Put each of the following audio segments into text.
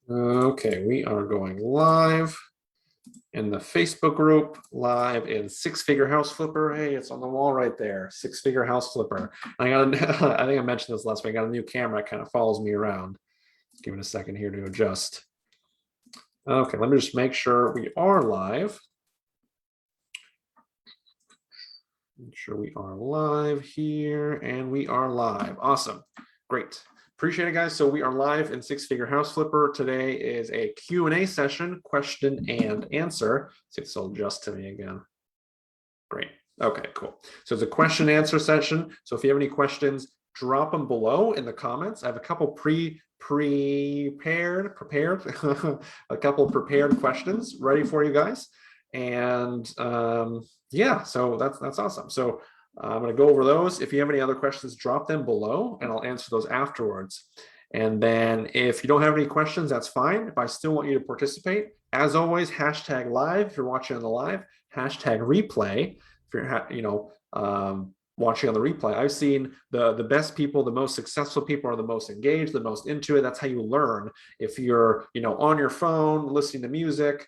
Okay, we are going live in the Facebook group, live in Six Figure House Flipper. Hey, it's on the wall right there. Six Figure House Flipper. I got I think I mentioned this last week. I got a new camera. It kind of follows me around. Give it a second here to adjust. Okay, let me just make sure we are live. Make sure we are live here, and we are live. Awesome. Great. Appreciate it, guys. So we are live in Six Figure House Flipper. Today is a Q&A session, question and answer. See if this will adjust to me again. Great. Okay, cool. So it's a question and answer session. So if you have any questions, drop them below in the comments. I have a couple prepared a couple prepared questions ready for you guys. And yeah, so that's awesome. So I'm going to go over those. If you have any other questions, drop them below and I'll answer those afterwards. And then if you don't have any questions, that's fine. If I still want you to participate, as always, hashtag live if you're watching on the live, hashtag replay if you're watching on the replay. I've seen the best people, the most successful people are the most engaged, the most into it. That's how you learn. If you're on your phone listening to music,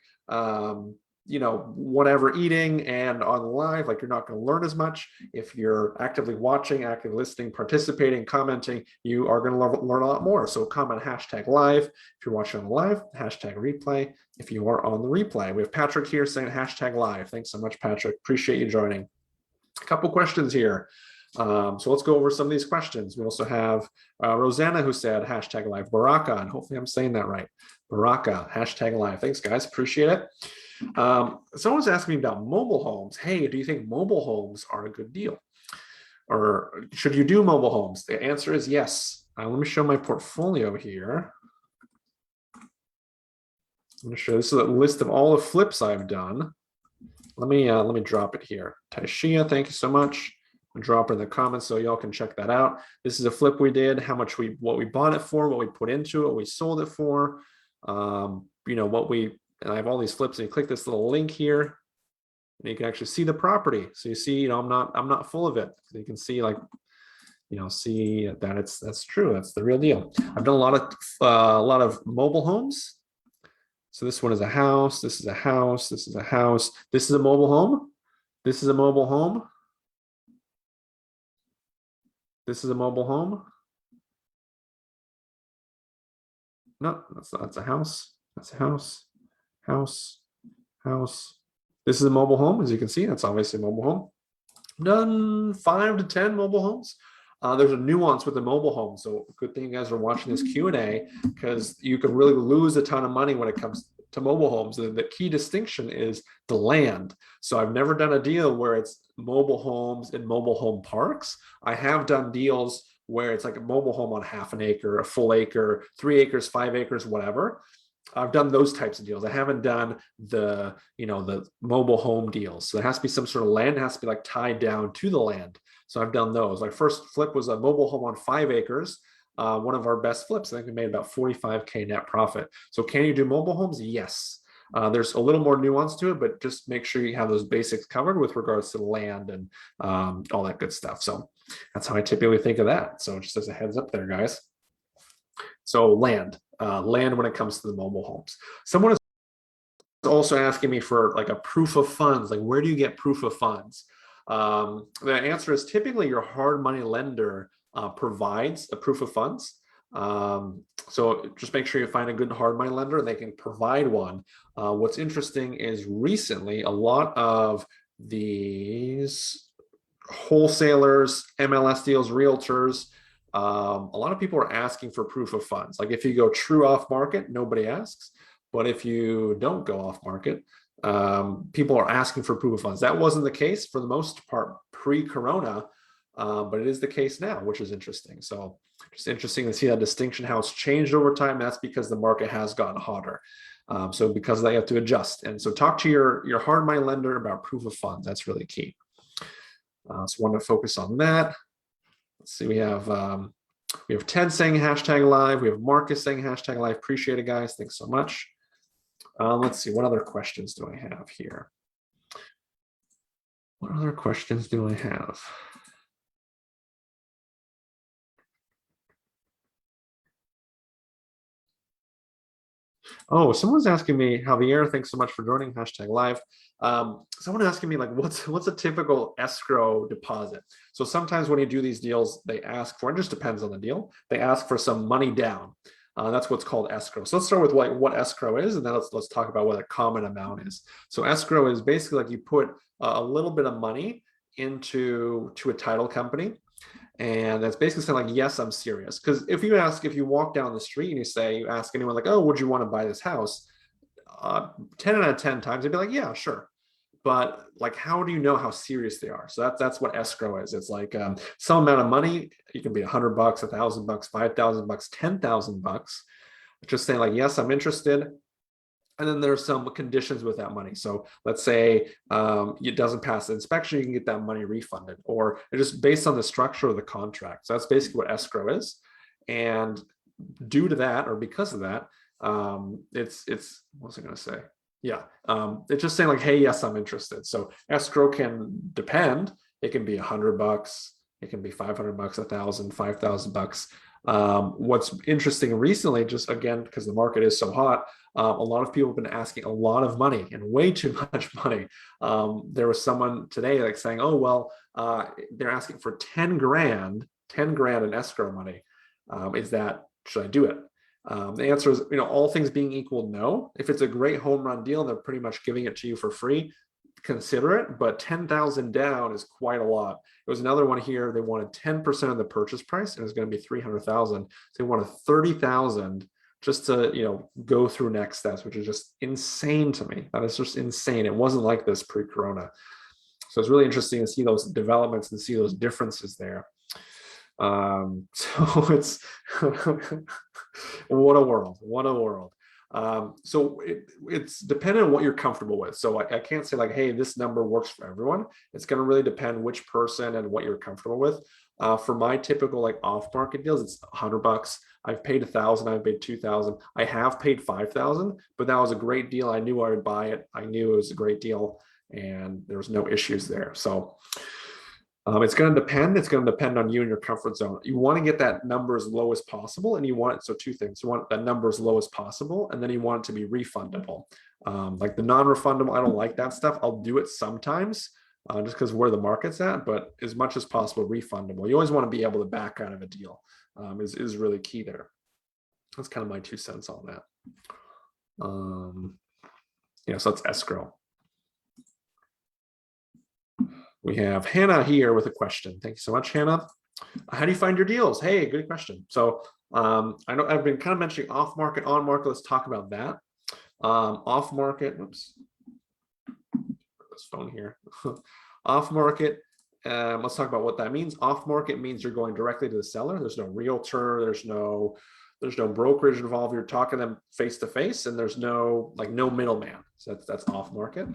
whatever, eating and on live, like, you're not going to learn as much. If you're actively watching, actively listening, participating, commenting, you are going to learn a lot more. So comment hashtag live if you're watching on the live, hashtag replay if you are on the replay. We have Patrick here saying hashtag live. Thanks so much, Patrick. Appreciate you joining. A couple questions here. So let's go over some of these questions. We also have Rosanna, who said hashtag live. Baraka, and hopefully I'm saying that right. Baraka, hashtag live. Thanks, guys. Appreciate it. Someone's asking me about mobile homes. Hey, do you think mobile homes are a good deal? Or should you do mobile homes? The answer is yes. Let me show my portfolio here. I'm going to show this is a list of all the flips I've done. Let me drop it here. Taishia, thank you so much. I'll drop it in the comments so y'all can check that out. This is a flip we did, what we bought it for, what we put into it, what we sold it for, and I have all these flips, and you click this little link here, and you can actually see the property. So you see, I'm not full of it. So you can see, see that that's true. That's the real deal. I've done a lot of mobile homes. So this one is a house. This is a house. This is a house. This is a mobile home. This is a mobile home. This is a mobile home. No, that's a house. That's a house. House. This is a mobile home. As you can see, that's obviously a mobile home. I've done 5 to 10 mobile homes. There's a nuance with the mobile home, so good thing you guys are watching this Q&A, because you could really lose a ton of money when it comes to mobile homes. The key distinction is the land. So I've never done a deal where it's mobile homes in mobile home parks. I have done deals where it's like a mobile home on half an acre, a full acre, 3 acres, 5 acres, whatever. I've done those types of deals. I haven't done the mobile home deals. So there has to be some sort of land. It has to be like tied down to the land. So I've done those. My first flip was a mobile home on 5 acres. One of our best flips. I think we made about 45K net profit. So can you do mobile homes? Yes. There's a little more nuance to it, but just make sure you have those basics covered with regards to the land and all that good stuff. So that's how I typically think of that. So just as a heads up there, guys. So land when it comes to the mobile homes. Someone is also asking me for like a proof of funds. Like, where do you get proof of funds? The answer is typically your hard money lender provides a proof of funds. So just make sure you find a good hard money lender. They can provide one. What's interesting is recently a lot of these wholesalers, MLS deals, realtors, a lot of people are asking for proof of funds. Like, if you go true off market, nobody asks. But if you don't go off market, people are asking for proof of funds. That wasn't the case for the most part pre-corona, but it is the case now, which is interesting. So just interesting to see that distinction, how it's changed over time. That's because the market has gotten hotter. So because they have to adjust. And so talk to your hard money lender about proof of funds. That's really key. So want to focus on that. Let's see, we have Ted saying hashtag live. We have Marcus saying hashtag live. Appreciate it, guys. Thanks so much. Let's see, what other questions do I have here? What other questions do I have? Oh, someone's asking me, Javier, thanks so much for joining, hashtag live. Someone asking me like, what's a typical escrow deposit? So sometimes when you do these deals, they ask for, it just depends on the deal. They ask for some money down. That's what's called escrow. So let's start with like what escrow is, and then let's talk about what a common amount is. So escrow is basically like you put a little bit of money into a title company. And that's basically saying like, yes, I'm serious. Because if you walk down the street and you ask anyone like, oh, would you want to buy this house? 10 out of 10 times they'd be like, yeah, sure. But like, how do you know how serious they are? So that's what escrow is. It's like some amount of money. You can be $100, $1,000, $5,000, $10,000. Just saying like, yes, I'm interested. And then there's some conditions with that money. So let's say it doesn't pass the inspection, you can get that money refunded, or it's just based on the structure of the contract. So that's basically what escrow is. And due to that, or because of that, it's what was I going to say? Yeah, it's just saying like, hey, yes, I'm interested. So escrow can depend. It can be $100, it can be $500, 1,000, $5,000. What's interesting recently, just again because the market is so hot, a lot of people have been asking a lot of money and way too much money. There was someone today like saying, oh well, they're asking for 10 grand in escrow money. Should I do it? The answer is, all things being equal, no. If it's a great home run deal, they're pretty much giving it to you for free, consider it, but 10,000 down is quite a lot. There was another one here. They wanted 10% of the purchase price, and it's going to be 300,000. So they wanted 30,000 just to, go through next steps, which is just insane to me. That is just insane. It wasn't like this pre-corona. So it's really interesting to see those developments and see those differences there. So it's what a world. So it's dependent on what you're comfortable with. So I can't say like, hey, this number works for everyone. It's going to really depend which person and what you're comfortable with. For my typical like off-market deals, it's $100. I've paid 1,000. I've paid 2,000. I have paid 5,000, but that was a great deal. I knew I would buy it. I knew it was a great deal, and there was no issues there. So it's going to depend. It's going to depend on you and your comfort zone. You want to get that number as low as possible, and you want it. So two things: you want that number as low as possible, and then you want it to be refundable. Like the non-refundable, I don't like that stuff. I'll do it sometimes, just because where the market's at. But as much as possible, refundable. You always want to be able to back out of a deal. Is really key there. That's kind of my 2 cents on that. So that's escrow. We have Hannah here with a question. Thank you so much, Hannah. How do you find your deals? Hey, good question. So I know I've been kind of mentioning off market, on market. Let's talk about that. Off market. Whoops. This phone here. Off market. Let's talk about what that means. Off market means you're going directly to the seller. There's no realtor. There's no brokerage involved. You're talking to them face to face, and there's no middleman. So that's off market.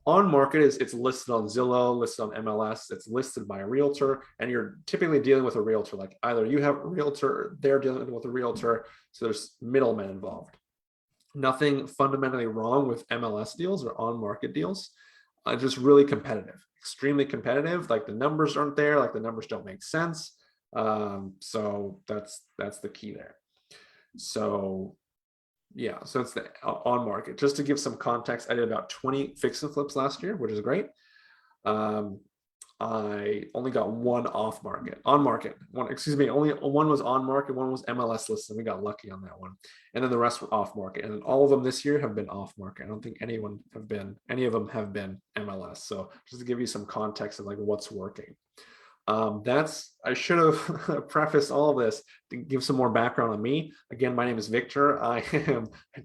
On market is it's listed on Zillow, listed on MLS, it's listed by a realtor, and you're typically dealing with a realtor. Like either you have a realtor, they're dealing with a realtor, so there's middlemen involved. Nothing fundamentally wrong with MLS deals or on market deals. Just really competitive, extremely competitive. Like the numbers aren't there, like the numbers don't make sense. So that's the key there. So yeah, so it's the on market. Just to give some context, I did about 20 fix and flips last year, which is great. I only got one off market, on market. Only one was on market, one was MLS listed. We got lucky on that one, and then the rest were off market. And all of them this year have been off market. I don't think any of them have been MLS. So just to give you some context of like what's working. I should have prefaced all of this to give some more background on me. Again, my name is Victor. I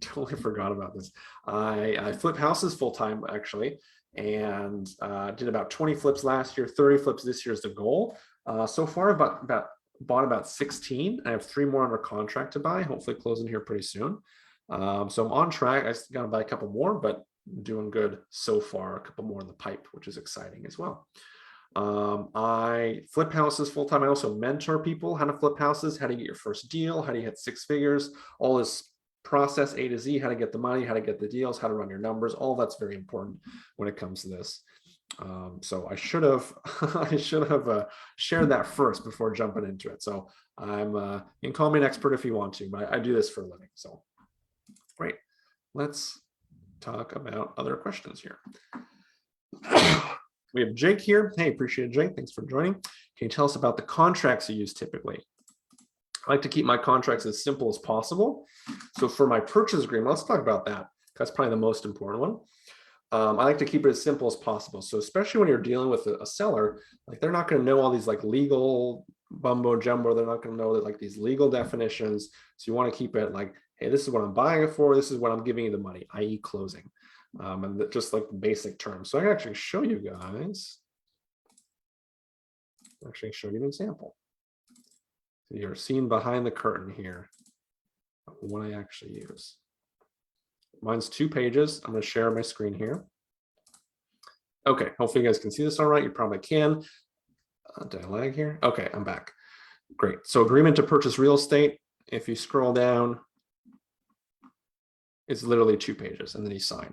totally forgot about this. I flip houses full time actually, and did about 20 flips last year, 30 flips this year is the goal. So far, I've bought about 16. I have 3 more under contract to buy, hopefully closing here pretty soon. So I'm on track. I got to buy a couple more, but doing good so far. A couple more in the pipe, which is exciting as well. I flip houses full time. I also mentor people how to flip houses, how to get your first deal, how to hit 6 figures, all this process A to Z, how to get the money, how to get the deals, how to run your numbers. All that's very important when it comes to this. So I should have shared that first before jumping into it. So you can call me an expert if you want to, but I do this for a living. So Great. Let's talk about other questions here. We have Jake here. Hey, appreciate it, Jake. Thanks for joining. Can you tell us about the contracts you use typically? I like to keep my contracts as simple as possible. So for my purchase agreement, let's talk about that. That's probably the most important one. I like to keep it as simple as possible. So especially when you're dealing with a seller, like they're not going to know all these like legal bumbo jumbo. They're not going to know that like these legal definitions. So you want to keep it like, hey, this is what I'm buying it for. This is what I'm giving you the money, i.e. closing. And just like basic terms. So I can actually show you guys. Actually show you an example. So you're seeing behind the curtain here what I actually use. Mine's 2 pages. I'm going to share my screen here. Okay, hopefully you guys can see this all right. You probably can. Did I lag here? Okay, I'm back. Great. So agreement to purchase real estate. If you scroll down, it's literally 2 pages, and then you sign.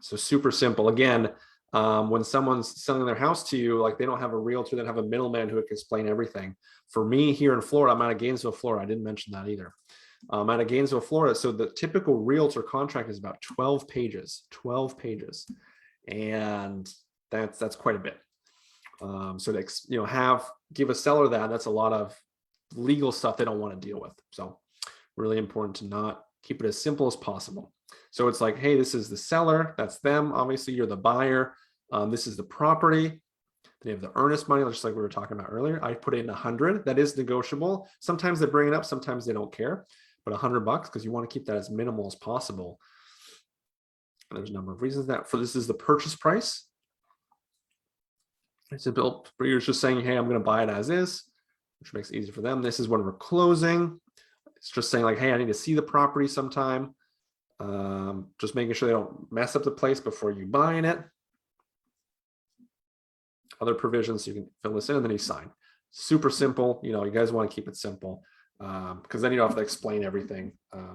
So super simple. Again, when someone's selling their house to you, like they don't have a realtor, they don't have a middleman who can explain everything. For me here in Florida, I'm out of Gainesville, Florida. I didn't mention that either. I'm out of Gainesville, Florida. So the typical realtor contract is about 12 pages, 12 pages. And that's quite a bit. So to give a seller that's a lot of legal stuff they don't want to deal with. So really important to not keep it as simple as possible. So it's like, hey, this is the seller, that's them. Obviously, you're the buyer. This is the property. Then you have the earnest money, just like we were talking about earlier. I put in 100. That is negotiable. Sometimes they bring it up, sometimes they don't care. But $100 because you want to keep that as minimal as possible. And there's a number of reasons that. For this is the purchase price. It's a bill. You're just saying, hey, I'm going to buy it as is, which makes it easy for them. This is when we're closing. It's just saying like, hey, I need to see the property sometime. Just making sure they don't mess up the place before you buying it. Other provisions, you can fill this in and then you sign. Super simple. You guys want to keep it simple because then you don't have to explain everything.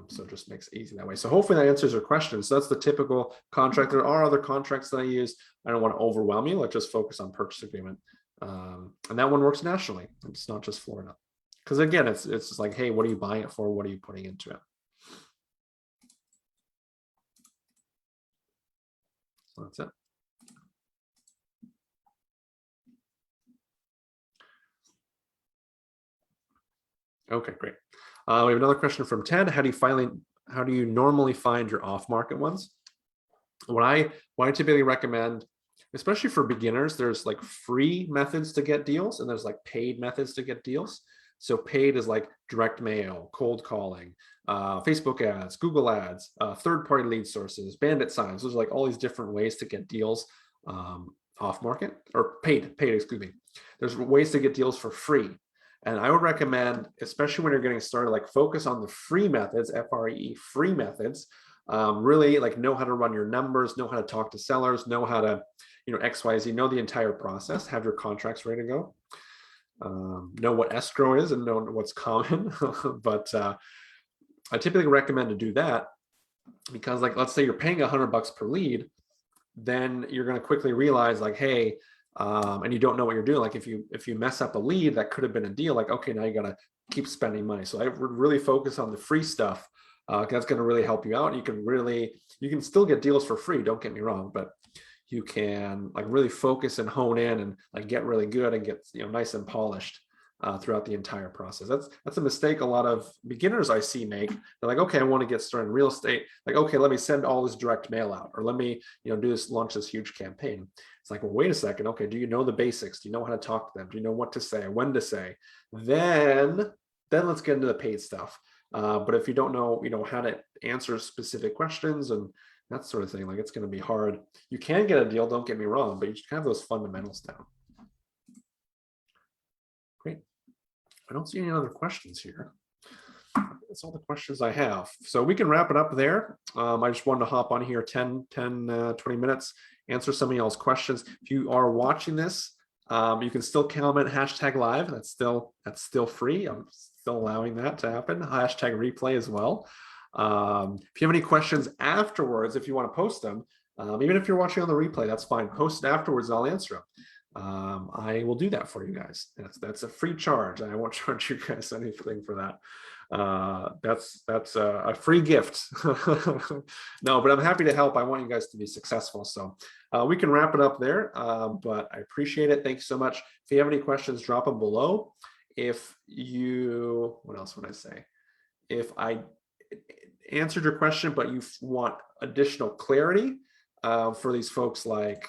So it just makes it easy that way. So hopefully that answers your question. So that's the typical contract. There are other contracts that I use. I don't want to overwhelm you. Let's just focus on purchase agreement. And that one works nationally. It's not just Florida. Because again, it's just like, hey, what are you buying it for? What are you putting into it? So that's it. Okay, great. We have another question from Ted. How do you normally find your off-market ones? What I typically recommend, especially for beginners, there's like free methods to get deals and there's like paid methods to get deals. So paid is like direct mail, cold calling, Facebook ads, Google ads, third-party lead sources, bandit signs. Those are like all these different ways to get deals off market or paid, excuse me. There's ways to get deals for free. And I would recommend, especially when you're getting started, like focus on the free methods, F-R-E-E, free methods. Really like know how to run your numbers, know how to talk to sellers, know how to, X, Y, Z, know the entire process, have your contracts ready to go. Know what escrow is and know what's common. But I typically recommend to do that because like, let's say you're paying $100 per lead, then you're going to quickly realize like, hey, and you don't know what you're doing. Like if you mess up a lead, that could have been a deal. Like, okay, now you got to keep spending money. So I would really focus on the free stuff. That's going to really help you out. You can still get deals for free. Don't get me wrong, but you can like really focus and hone in and like get really good and get nice and polished throughout the entire process. That's a mistake a lot of beginners I see make. They're like, okay, I want to get started in real estate. Like, okay, let me send all this direct mail out, or let me launch this huge campaign. It's like, well, wait a second. Okay, do you know the basics? Do you know how to talk to them? Do you know what to say, when to say? Then let's get into the paid stuff. But if you don't know, how to answer specific questions and that sort of thing, like it's going to be hard. You can get a deal, don't get me wrong, but you should have those fundamentals down. Great. I don't see any other questions here. That's all the questions I have. So we can wrap it up there. I just wanted to hop on here 20 minutes, answer some of y'all's questions. If you are watching this, you can still comment #live. That's still free. I'm still allowing that to happen. #replay as well. If you have any questions afterwards, if you want to post them, even if you're watching on the replay, that's fine. Post it afterwards and I'll answer them. I will do that for you guys. That's a free charge. I won't charge you guys anything for that. That's a free gift. No, but I'm happy to help. I want you guys to be successful. So we can wrap it up there. But I appreciate it. Thanks so much. If you have any questions, drop them below. If you, what else would I say? If I answered your question, but you want additional clarity for these folks, like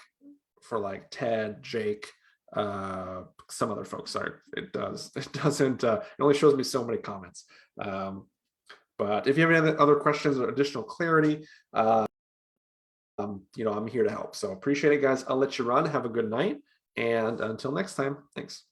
Ted, Jake, some other folks. Sorry, it doesn't. It only shows me so many comments. But if you have any other questions or additional clarity, I'm here to help. So appreciate it, guys. I'll let you run. Have a good night, and until next time, thanks.